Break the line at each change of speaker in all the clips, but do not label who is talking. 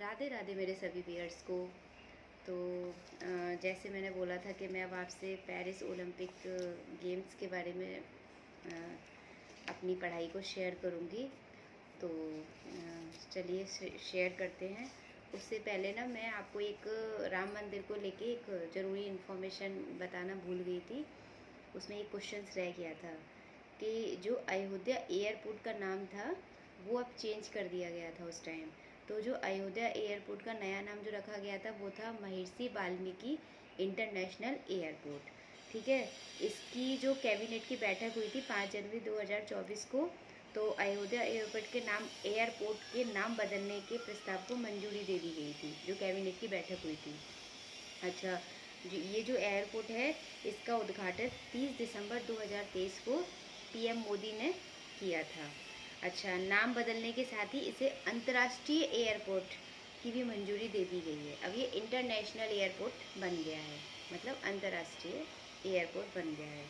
राधे राधे मेरे सभी व्यूअर्स को। तो जैसे मैंने बोला था कि मैं अब आपसे पेरिस ओलंपिक गेम्स के बारे में अपनी पढ़ाई को शेयर करूँगी। तो चलिए शेयर करते हैं। उससे पहले ना मैं आपको एक राम मंदिर को लेके एक ज़रूरी इन्फॉर्मेशन बताना भूल गई थी। उसमें एक क्वेश्चंस रह गया था कि जो अयोध्या एयरपोर्ट का नाम था वो अब चेंज कर दिया गया था उस टाइम। तो जो अयोध्या एयरपोर्ट का नया नाम जो रखा गया था वो था महर्षि वाल्मीकि इंटरनेशनल एयरपोर्ट। ठीक है। इसकी जो कैबिनेट की बैठक हुई थी 5 जनवरी 2024 को, तो अयोध्या एयरपोर्ट के नाम बदलने के प्रस्ताव को मंजूरी दे दी गई थी, जो कैबिनेट की बैठक हुई थी। अच्छा, ये जो एयरपोर्ट है इसका उद्घाटन 30 दिसंबर 2023 को पीएम मोदी ने किया था। अच्छा, नाम बदलने के साथ ही इसे अंतर्राष्ट्रीय एयरपोर्ट की भी मंजूरी दे दी गई है। अब ये इंटरनेशनल एयरपोर्ट बन गया है, मतलब अंतर्राष्ट्रीय एयरपोर्ट बन गया है।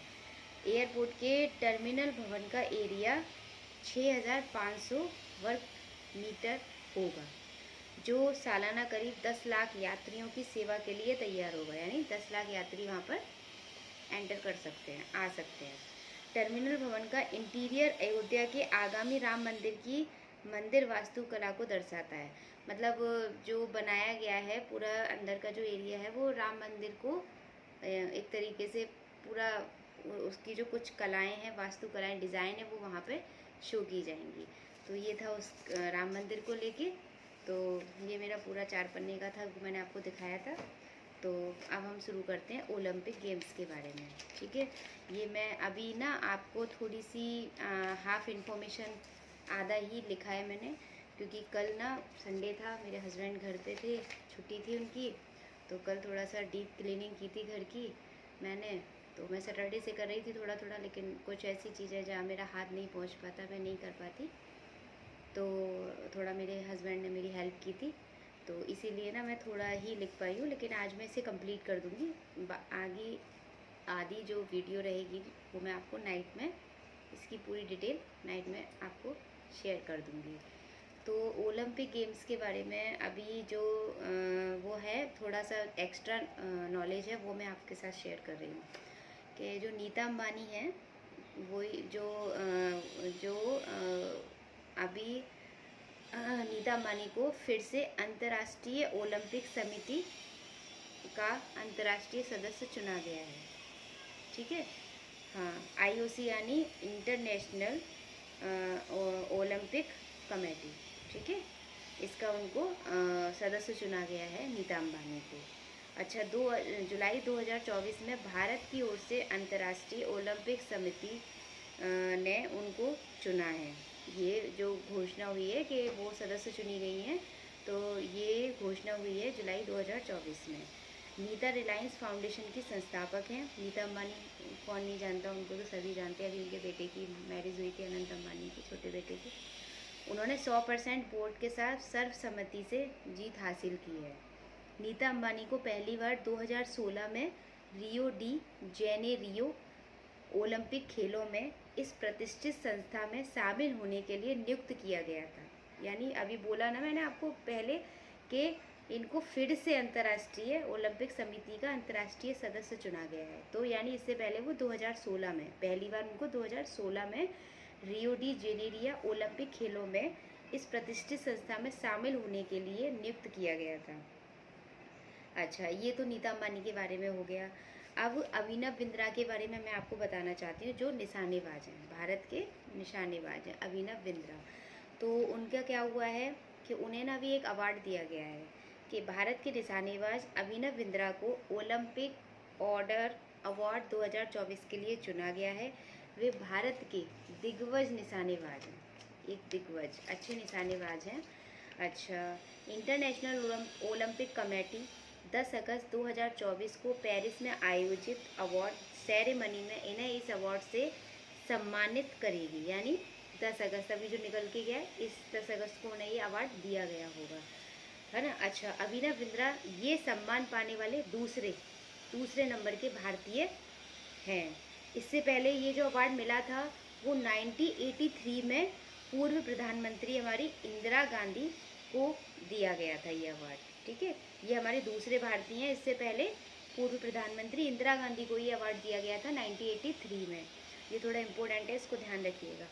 एयरपोर्ट के टर्मिनल भवन का एरिया 6500 वर्ग मीटर होगा, जो सालाना करीब 10 लाख यात्रियों की सेवा के लिए तैयार होगा। यानी 10 लाख यात्री वहाँ पर एंटर कर सकते हैं, आ सकते हैं। टर्मिनल भवन का इंटीरियर अयोध्या के आगामी राम मंदिर की मंदिर वास्तुकला को दर्शाता है। मतलब जो बनाया गया है पूरा अंदर का जो एरिया है वो राम मंदिर को एक तरीके से पूरा उसकी जो कुछ कलाएं हैं, वास्तुकलाएं, डिज़ाइन है, वो वहाँ पे शो की जाएंगी। तो ये था उस राम मंदिर को लेके। तो ये मेरा पूरा 4 पन्ने का था, मैंने आपको दिखाया था। तो अब हम शुरू करते हैं ओलंपिक गेम्स के बारे में। ठीक है। ये मैं अभी ना आपको थोड़ी सी हाफ इन्फॉर्मेशन, आधा ही लिखा है मैंने, क्योंकि कल ना संडे था, मेरे हस्बैंड घर पे थे, छुट्टी थी उनकी। तो कल थोड़ा सा डीप क्लीनिंग की थी घर की मैंने। तो मैं सैटरडे से कर रही थी थोड़ा थोड़ा, लेकिन कुछ ऐसी चीज़ें जहाँ मेरा हाथ नहीं पहुँच पाता, मैं नहीं कर पाती, तो थोड़ा मेरे हस्बैंड ने मेरी हेल्प की थी। तो इसीलिए ना मैं थोड़ा ही लिख पाई हूँ, लेकिन आज मैं इसे कंप्लीट कर दूँगी। आगे आधी जो वीडियो रहेगी वो मैं आपको नाइट में, इसकी पूरी डिटेल नाइट में आपको शेयर कर दूँगी। तो ओलंपिक गेम्स के बारे में अभी जो वो है, थोड़ा सा एक्स्ट्रा नॉलेज है, वो मैं आपके साथ शेयर कर रही हूँ। कि जो नीता अंबानी है, वो जो अभी नीता अंबानी को फिर से अंतर्राष्ट्रीय ओलंपिक समिति का अंतर्राष्ट्रीय सदस्य चुना गया है। ठीक है। हाँ, आईओसी यानी इंटरनेशनल ओलंपिक कमेटी। ठीक है, इसका उनको सदस्य चुना गया है नीता अंबानी को। अच्छा, 2 जुलाई 2024 में भारत की ओर से अंतर्राष्ट्रीय ओलंपिक समिति ने उनको चुना है। ये जो घोषणा हुई है कि वो सदस्य चुनी गई हैं, तो ये घोषणा हुई है जुलाई 2024 में। नीता रिलायंस फाउंडेशन की संस्थापक हैं। नीता अंबानी कौन नहीं जानता, उनको तो सभी जानते हैं। अभी उनके बेटे की मैरिज हुई थी, अनंत अंबानी के छोटे बेटे की। उन्होंने 100% वोट के साथ सर्वसम्मति से जीत हासिल की है। नीता अंबानी को पहली बार 2016 में रियो डी जेनेरियो ओलंपिक खेलों में इस प्रतिष्ठित संस्था में शामिल होने के लिए नियुक्त किया गया था। यानी अभी बोला ना मैंने आपको पहले कि इनको फिर से अंतर्राष्ट्रीय ओलंपिक समिति का अंतर्राष्ट्रीय सदस्य चुना गया है। तो यानी इससे पहले वो 2016 में, पहली बार उनको 2016 में रियो डी जेनेरिया ओलंपिक खेलों में इस प्रतिष्ठित संस्था में शामिल होने के लिए नियुक्त किया गया था। अच्छा, ये तो नीता अंबानी के बारे में हो गया। अब अभिनव बिंद्रा के बारे में मैं आपको बताना चाहती हूँ, जो निशानेबाज हैं, भारत के निशानेबाज हैं अभिनव बिंद्रा। तो उनका क्या हुआ है कि उन्हें ना अभी एक अवार्ड दिया गया है कि भारत के निशानेबाज अभिनव बिंद्रा को ओलंपिक ऑर्डर अवार्ड 2024 के लिए चुना गया है। वे भारत के दिग्गज निशानेबाज हैं, एक दिग्गज अच्छे निशानेबाज हैं। अच्छा, इंटरनेशनल ओलंपिक कमेटी 10 अगस्त 2024 को पेरिस में आयोजित अवार्ड सेरेमनी में इन्हें इस अवार्ड से सम्मानित करेगी। यानी 10 अगस्त अभी जो निकल के गया, इस 10 अगस्त को उन्हें ये अवार्ड दिया गया होगा, है ना। अच्छा, अभिनव बिंद्रा ये सम्मान पाने वाले दूसरे नंबर के भारतीय हैं। इससे पहले ये जो अवार्ड मिला था वो 1983 में पूर्व प्रधानमंत्री हमारी इंदिरा गांधी को दिया गया था ये अवार्ड, ठीक है। ये हमारे दूसरे भारतीय हैं, इससे पहले पूर्व प्रधानमंत्री इंदिरा गांधी को ये अवार्ड दिया गया था 1983 में। ये थोड़ा इम्पोर्टेंट है, इसको ध्यान रखिएगा।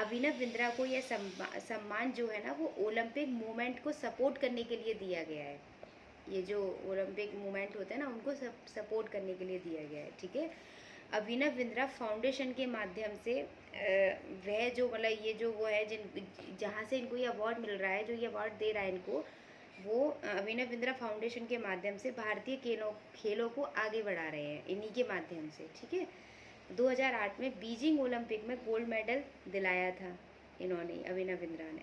अभिनव बिंद्रा को यह सम्मान जो है ना वो ओलंपिक मूवमेंट को सपोर्ट करने के लिए दिया गया है। ये जो ओलंपिक मूवमेंट होते हैं ना उनको सपोर्ट करने के लिए दिया गया है, ठीक है। अभिनव बिंद्रा फाउंडेशन के माध्यम से वह जो मतलब ये जो वो है जिन जहाँ से इनको ये अवार्ड मिल रहा है, जो ये अवार्ड दे रहा है इनको, वो अभिनव बिंद्रा फाउंडेशन के माध्यम से भारतीय खेलों को आगे बढ़ा रहे हैं इन्हीं के माध्यम से, ठीक है। 2008 में बीजिंग ओलंपिक में गोल्ड मेडल दिलाया था इन्होंने,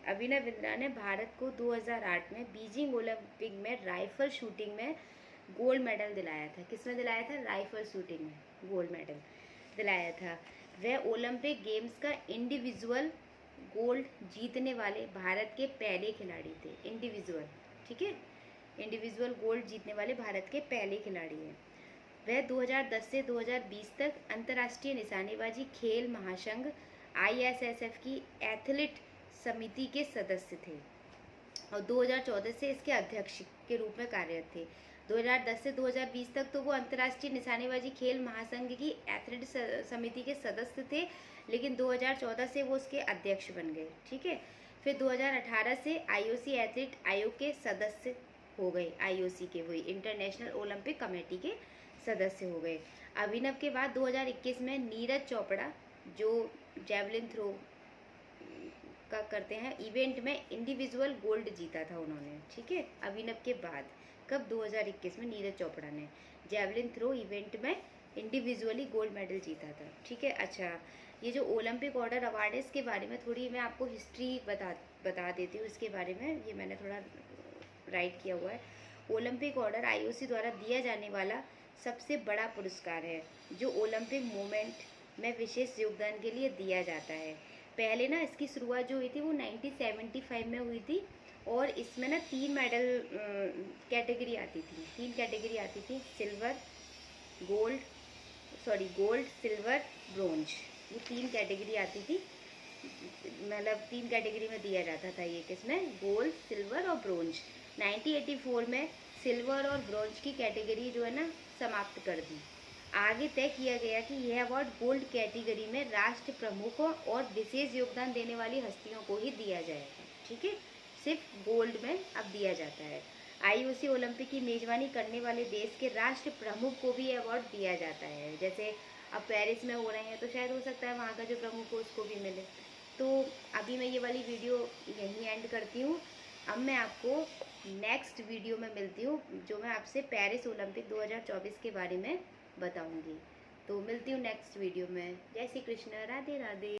अभिनव बिंद्रा ने भारत को 2008 में बीजिंग ओलंपिक में राइफल शूटिंग में गोल्ड मेडल दिलाया था। किसमें दिलाया था? राइफल शूटिंग में गोल्ड मेडल दिलाया था। वह ओलंपिक गेम्स का इंडिविजुअल गोल्ड जीतने वाले भारत के पहले खिलाड़ी थे। इंडिविजुअल, ठीक है, इंडिविजुअल गोल्ड जीतने वाले भारत के पहले खिलाड़ी हैं। वह 2010 से 2020 तक अंतर्राष्ट्रीय निशानेबाजी खेल महासंघ ISSF की एथलीट समिति के सदस्य थे और 2014 से इसके अध्यक्ष के रूप में कार्यरत थे। 2010 से 2020 तक तो वो अंतर्राष्ट्रीय निशानेबाजी खेल महासंघ की एथलीट समिति के सदस्य थे, लेकिन 2014 से वो उसके अध्यक्ष बन गए, ठीक है। फिर 2018 से IOC एथलीट आयोग के सदस्य हो गए, IOC के वही इंटरनेशनल ओलंपिक कमेटी के सदस्य हो गए। अभिनव के बाद 2021 में नीरज चोपड़ा जो जैवलिन थ्रो का करते हैं इवेंट में इंडिविजुअल गोल्ड जीता था उन्होंने, ठीक है। अभिनव के बाद कब? 2021 में नीरज चोपड़ा ने जैवलिन थ्रो इवेंट में इंडिविजुअली गोल्ड मेडल जीता था, ठीक है। अच्छा, ये जो ओलंपिक ऑर्डर अवार्ड है इसके बारे में थोड़ी मैं आपको हिस्ट्री बता देती हूँ इसके बारे में। ये मैंने थोड़ा राइट किया हुआ है। ओलंपिक ऑर्डर IOC द्वारा दिया जाने वाला सबसे बड़ा पुरस्कार है जो ओलंपिक मूवमेंट में विशेष योगदान के लिए दिया जाता है। पहले ना इसकी शुरुआत जो हुई थी वो 1975 में हुई थी और इसमें ना 3 मेडल कैटेगरी आती थी, 3 कैटेगरी आती थी, गोल्ड, सिल्वर, ब्रोंज, ये 3 कैटेगरी आती थी। मतलब 3 कैटेगरी में दिया जाता था ये, किसमें? गोल्ड, सिल्वर और ब्रोंज। 1984 में सिल्वर और ब्रोंज की कैटेगरी जो है ना समाप्त कर दी। आगे तय किया गया कि यह अवार्ड गोल्ड कैटेगरी में राष्ट्र प्रमुखों और विशेष योगदान देने वाली हस्तियों को ही दिया जाएगा, ठीक है। सिर्फ गोल्ड में अब दिया जाता है। IOC ओलंपिक की मेजबानी करने वाले देश के राष्ट्र प्रमुख को भी यह अवार्ड दिया जाता है। जैसे अब पेरिस में हो रहे हैं तो शायद हो सकता है वहाँ का जो प्रमुख हो उसको भी मिले। तो अभी मैं ये वाली वीडियो यहीं एंड करती हूँ। अब मैं आपको नेक्स्ट वीडियो में मिलती हूँ जो मैं आपसे पेरिस ओलंपिक 2024 के बारे में बताऊंगी। तो मिलती हूँ नेक्स्ट वीडियो में। जय श्री कृष्ण, राधे राधे।